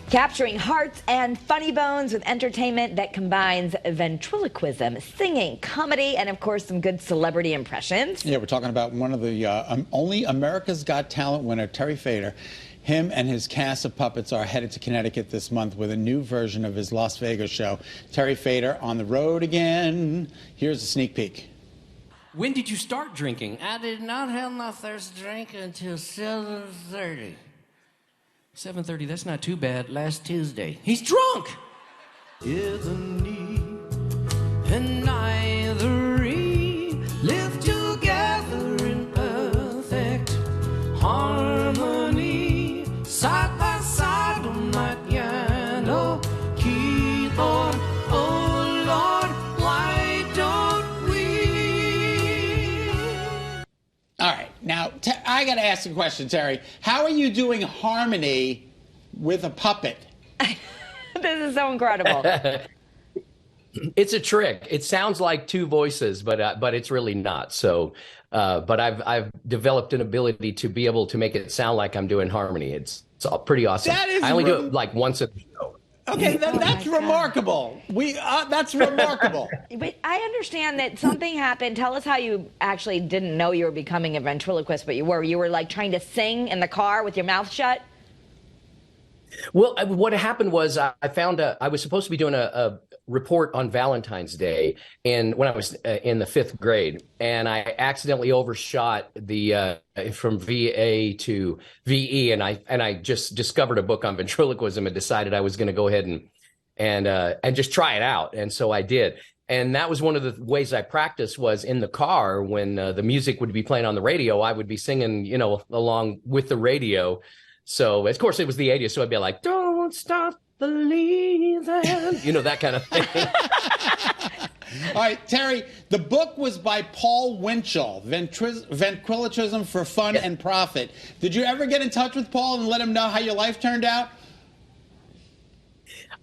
Capturing hearts and funny bones with entertainment that combines ventriloquism, singing, comedy, and of course some good celebrity impressions. Yeah, we're talking about one of the only America's Got Talent winner, Terry Fator. Him and his cast of puppets are headed to Connecticut this month with a new version of his Las Vegas show. Terry Fator on the road again. Here's a sneak peek. When did you start drinking? I did not have my first drink until 7:30. 7:30, that's not too bad. Last Tuesday. He's drunk! Ebony and ivory live together in perfect harmony, side by side on my piano keyboard. Oh Lord, why don't we? All right, now I got to ask a question, Terry. How are you doing harmony with a puppet? This is so incredible. It's a trick. It sounds like two voices, but it's really not. So, but I've developed an ability to be able to make it sound like I'm doing harmony. It's pretty awesome. I only do it like once a show. Okay, that's remarkable. That's remarkable. But I understand that something happened. Tell us how you actually didn't know you were becoming a ventriloquist, but you were. You were like trying to sing in the car with your mouth shut. Well, what happened was I found I was supposed to be doing a report on Valentine's Day, and when I was in the 5th grade, and I accidentally overshot the from VA to VE, and I just discovered a book on ventriloquism and decided I was going to go ahead and just try it out, and so I did. And that was one of the ways I practiced was in the car when the music would be playing on the radio. I would be singing, along with the radio. So, of course, it was the 80s, so I'd be like, don't stop believing, that kind of thing. All right, Terry, the book was by Paul Winchell, Ventriloquism for Fun and Profit. Did you ever get in touch with Paul and let him know how your life turned out?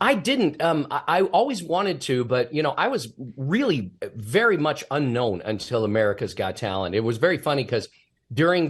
I didn't. I always wanted to, but, I was really very much unknown until America's Got Talent. It was very funny because during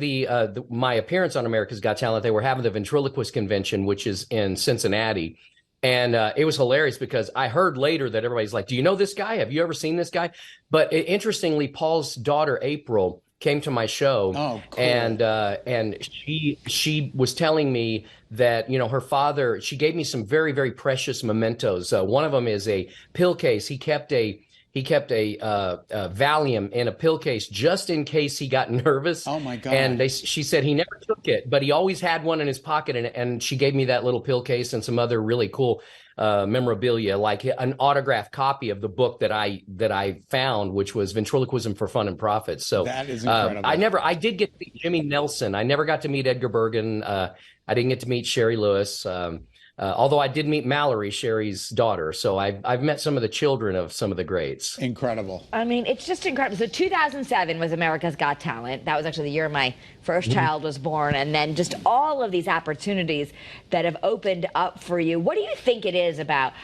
my appearance on America's Got Talent, they were having the ventriloquist convention, which is in Cincinnati. And it was hilarious because I heard later that everybody's like, do you know this guy? Have you ever seen this guy? But interestingly, Paul's daughter, April, came to my show. Oh, cool. And she was telling me that, her father, she gave me some very, very precious mementos. One of them is a pill case. He kept a Valium in a pill case just in case he got nervous. Oh my God! And she said he never took it, but he always had one in his pocket. And she gave me that little pill case and some other really cool memorabilia, like an autographed copy of the book that I found, which was Ventriloquism for Fun and Profit. So that is incredible. I did get to meet Jimmy Nelson. I never got to meet Edgar Bergen. I didn't get to meet Sherry Lewis. Although I did meet Mallory, Sherry's daughter. So I've met some of the children of some of the greats. Incredible. I mean, it's just incredible. So 2007 was America's Got Talent. That was actually the year my first child was born. And then just all of these opportunities that have opened up for you. What do you think it is about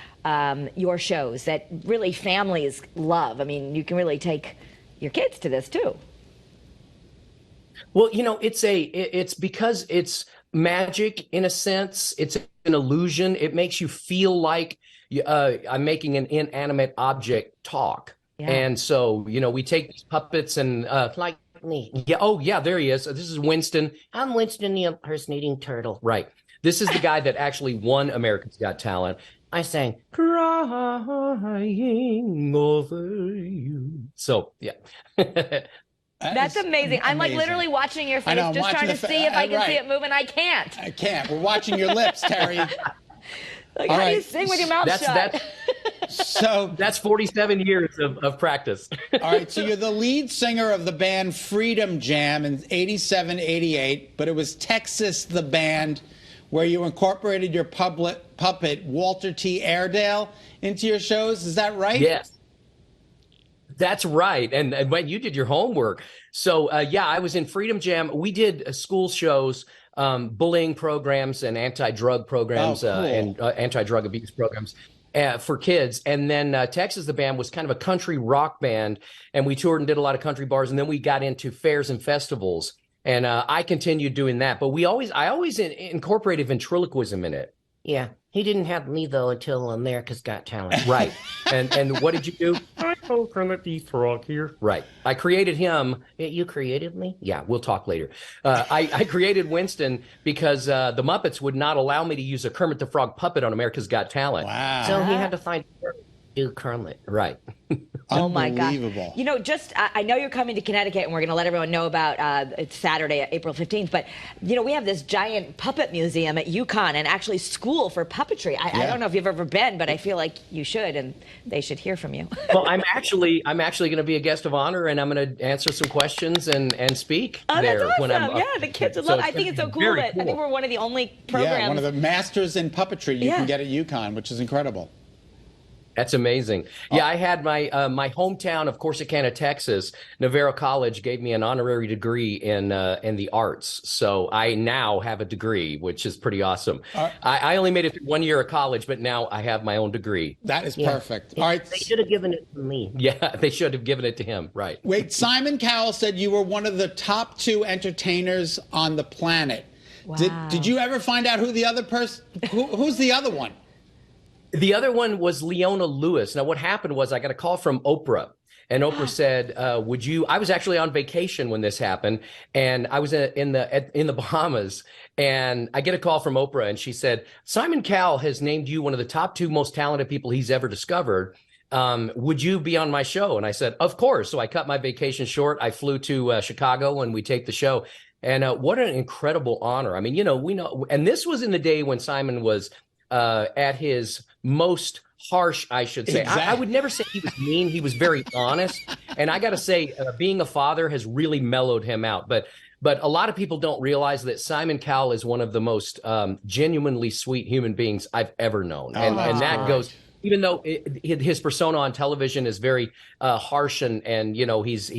your shows that really families love? I mean, you can really take your kids to this too. Well, it's because it's magic in a sense. It's an illusion. It makes you feel like I'm making an inanimate object talk. Yeah. And so, we take these puppets and like me. Yeah. Oh, yeah, there he is. This is Winston. I'm Winston, the impersonating turtle. Right. This is the guy that actually won America's Got Talent. I sang Crying Over You. So, yeah. That's amazing. I'm like literally watching your face, just trying to see if I can see it move, and I can't. I can't. We're watching your lips, Terry. Like, how do you sing with your mouth shut? So that's 47 years of practice. All right, so you're the lead singer of the band Freedom Jam in 87, 88, but it was Texas, the band, where you incorporated your puppet, Walter T. Airedale, into your shows. Is that right? Yes. That's right. And when you did your homework. So, I was in Freedom Jam. We did school shows, bullying programs and anti-drug programs and anti-drug abuse programs for kids. And then Texas, the band, was kind of a country rock band. And we toured and did a lot of country bars. And then we got into fairs and festivals. And I continued doing that. But I always incorporated ventriloquism in it. Yeah, he didn't have me though until America's Got Talent. Right. And what did you do? Hi, Kermit the Frog here. Right. I created him. You created me? Yeah, we'll talk later. I created Winston because the Muppets would not allow me to use a Kermit the Frog puppet on America's Got Talent. Wow. So he had to find do Kermit. Right. Oh my God! Unbelievable. You know, I know you're coming to Connecticut, and we're going to let everyone know about it's Saturday, April 15th. But you know, we have this giant puppet museum at UConn, and actually school for puppetry. I don't know if you've ever been, but I feel like you should, and they should hear from you. Well, I'm actually going to be a guest of honor, and I'm going to answer some questions and speak Oh, there that's awesome! when I'm up. Yeah, the kids would love. So I think it's so cool very that I think cool. we're one of the only programs. Yeah, one of the masters in puppetry you can get at UConn, which is incredible. That's amazing. Yeah, I had my my hometown of Corsicana, Texas. Navarro College gave me an honorary degree in the arts, so I now have a degree, which is pretty awesome. I only made it through 1 year of college, but now I have my own degree. That is perfect. All right. They should have given it to me. Yeah, they should have given it to him. Right. Wait, Simon Cowell said you were one of the top 2 entertainers on the planet. Wow. Did you ever find out who the other person? Who's the other one? The other one was Leona Lewis. Now, what happened was I got a call from Oprah, and Oprah said, "Would you?" I was actually on vacation when this happened, and I was in the Bahamas, and I get a call from Oprah, and she said, "Simon Cowell has named you one of the top 2 most talented people he's ever discovered. Would you be on my show?" And I said, "Of course." So I cut my vacation short. I flew to Chicago, and we taped the show. And what an incredible honor! I mean, you know, we know, and this was in the day when Simon was at his most harsh, I should say. Exactly. I would never say he was mean. He was very honest. And I got to say, being a father has really mellowed him out. But a lot of people don't realize that Simon Cowell is one of the most genuinely sweet human beings I've ever known. And that goes, even though his persona on television is very harsh and you know, he's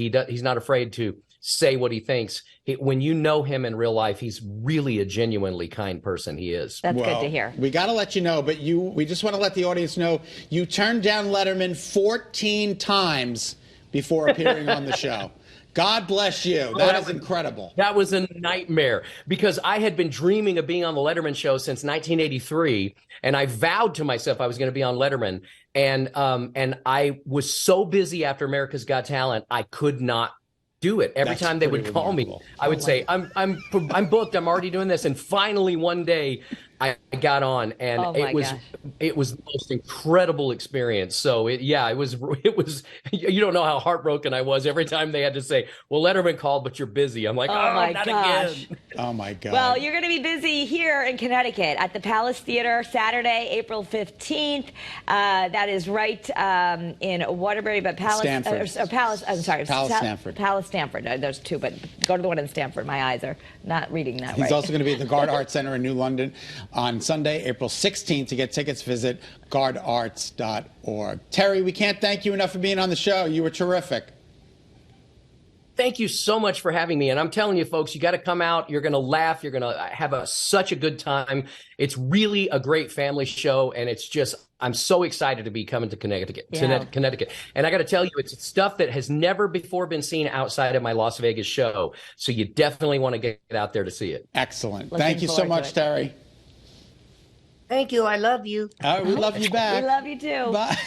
not afraid to say what he thinks. When you know him in real life, he's really a genuinely kind person. He is. That's good to hear. We got to let you know, but we just want to let the audience know you turned down Letterman 14 times before appearing on the show. God bless you. That is incredible. That was a nightmare because I had been dreaming of being on the Letterman show since 1983, and I vowed to myself I was going to be on Letterman. And I was so busy after America's Got Talent, I could not do it. Every time they would call me, I would say, I'm booked. I'm already doing this. And finally, one day, I got on, and it was the most incredible experience. So it was you don't know how heartbroken I was every time they had to say, "Well, Letterman called, but you're busy." I'm like, "Oh my not gosh!" Again. Oh my God. Well, you're going to be busy here in Connecticut at the Palace Theater Saturday, April 15th. That is right in Waterbury, but Palace Stamford. Palace. I'm sorry, Stamford. Palace Stamford. There's 2, but go to the one in Stamford. My eyes are not reading that right. He's also going to be at the Guard Arts Center in New London on Sunday, April 16th. To get tickets, visit guardarts.org. Terry, we can't thank you enough for being on the show. You were terrific. Thank you so much for having me. And I'm telling you, folks, you got to come out. You're going to laugh. You're going to have such a good time. It's really a great family show. And it's just, I'm so excited to be coming to Connecticut. And I got to tell you, it's stuff that has never before been seen outside of my Las Vegas show. So you definitely want to get out there to see it. Excellent. Looking Thank you so much, forward Terry. Thank you. I love you. We love you back. We love you too. Bye.